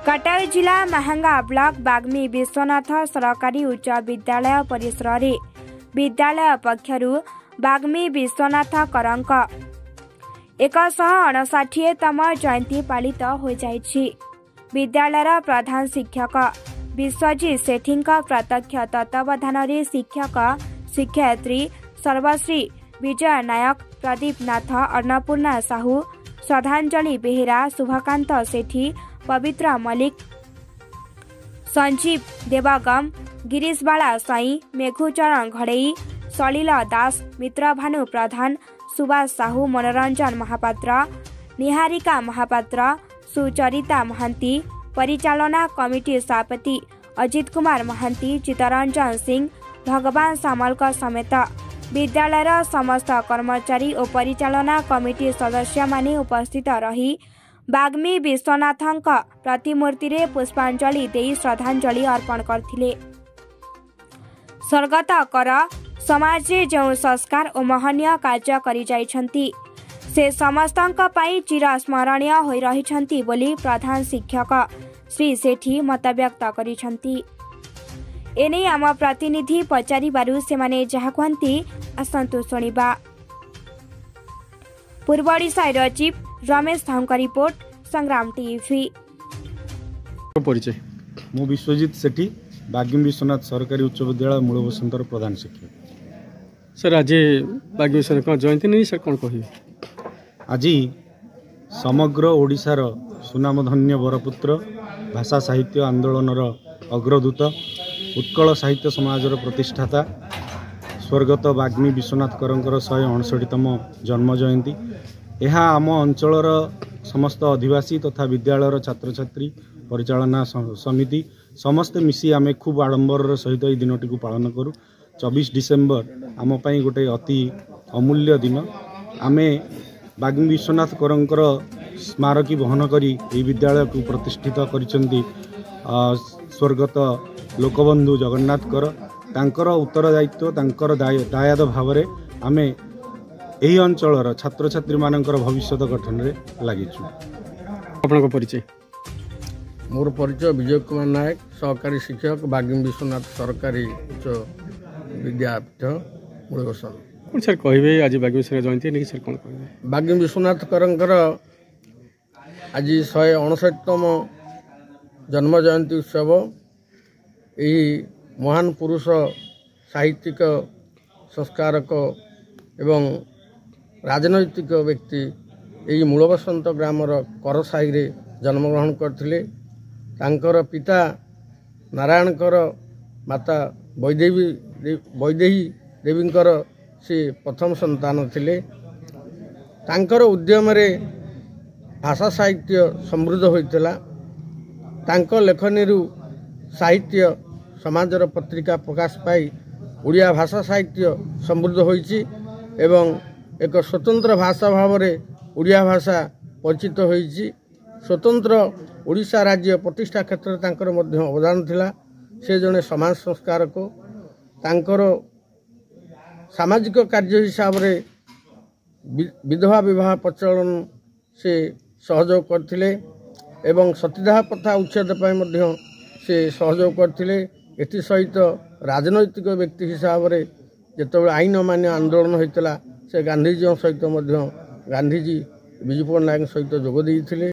कटक जिला महंगा ब्लॉक बाग्मी विश्वनाथ सरकारी उच्च विद्यालय परिसर रे विद्यालय पक्षरु बाग्मी विश्वनाथ करंक 159तम जयंती पालित हो जाइछि। विद्यालयर प्रधान शिक्षक विश्वजीत सेठींक प्रत्यक्ष तत्वावधान रे शिक्षक शिक्षयित्री सर्वश्री विजय नायक प्रदीप नाथ अन्नपूर्णा साहू श्रद्धांजलि बेहेरा शुभकांत सेठी पवित्र मलिक संजीव देवागम गिरीश बाला साई मेघुचरण घड़ई सलिल दास मित्रभानु प्रधान सुभाष साहू मनोरंजन महापात्र निहारिका महापात्र सुचरिता महांती परिचालना कमिटी सभापति अजित कुमार महांती चित्तरंजन सिंह भगवान सामल समेत विद्यालयर समस्त कर्मचारी और परिचालना कमिटी सदस्य माने उपस्थित रही बाग्मी विश्वनाथंक प्रतिमूर्ति रे पुष्पांजलि देई श्रद्धांजलि अर्पण करथिले। स्वर्गत कर समाज जो संस्कार और महनीय कार्य करि जाइछंती से समस्तंक पई चिर स्मरणीय होई रहिछंती बोली प्रधान शिक्षक श्री सेठी मत व्यक्त करिछंती। एने आम प्रतिनिधि पचारि बारु से माने जहा कहंती असंतु सुनिबा। पूर्व ओडिशा चीफ रमेश धाउंका रिपोर्ट संग्राम टीवी। परिचय मु विश्वजीत सेठी बाग्मी विश्वनाथ सरकारी उच्च विद्यालय मूल बसंतर प्रधान शिक्षक। सर आज बाग्मी विश्वनाथ जयंती नहीं सर कौन कहि आज समग्र ओडिशार सुनामधन्य बरपुत्र भाषा साहित्य आंदोलनर अग्रदूत उत्कल साहित्य समाजर प्रतिष्ठाता स्वर्गत बाग्मी विश्वनाथ करंकर 159तम जन्म जयंती। यह आम अंचलर समस्त अधिवासी तथा विद्यालयर छात्र छात्री परिचालना समिति समस्ते मिसी आमे खूब आडंबर सहित यह दिनटी को पालन करूँ। 24 डिसेम्बर आम पाई गोटे अति अमूल्य दिन। आमे बाग्मी विश्वनाथ करंकर स्मारकी बहन करी यह विद्यालय को प्रतिष्ठित करिसेंती स्वर्गत लोकबंधु जगन्नाथ कर तांकर उत्तरदायित्व तांकर दायाद भाव में आमे यही अंचलर छात्र छात्री मानकर भविष्य गठन में लगिछु। आपन परिचय मोर परिचय विजय कुमार नायक सहकारी शिक्षक बाग्मी विश्वनाथ सरकारी उच्च विद्यापीठ मूलबसन। कौन सर कहबे आज बाग्मी विश्वनाथ जयंती नहीं सर कौन कहबे बाग्मी विश्वनाथ करंकर आज 159तम जन्म जयंती उत्सव यही महान पुरुष साहित्यिक संस्कारक एवं राजनैतिक व्यक्ति यही मूलबसंत ग्रामर कर साही रे जन्मग्रहण करथिले। तांकर पिता नारायणकर माता वैदेही देवींकर से प्रथम संतान थिले। तांकर उद्यम रे भाषा साहित्य समृद्ध होइतला। तांको लेखनी साहित्य समाजर पत्रिका प्रकाश पाई ओडिया भाषा साहित्य समृद्ध होइछि एवं एक स्वतंत्र भाषा भाव में ओडिया भाषा परिचित होइछि। स्वतंत्र ओडिशा राज्य प्रतिष्ठा क्षेत्र में तांकर मध्य अवदान थिला। से जने समाज संस्कारक तांकर सामाजिक कार्य हिसाब रे विधवा विवाह प्रचलन से सहयोग करथिले एवं सतीदाह प्रथा उच्छेद पाई मध्य से सहयोग करथिले। एथि सहित राजनैतिक व्यक्ति हिसाब रे जेतेबेले आईन अमान्य आंदोलन होइतला से गांधीजी सहित गांधीजी विजु पट्टनायक सहित जोग देइथिले।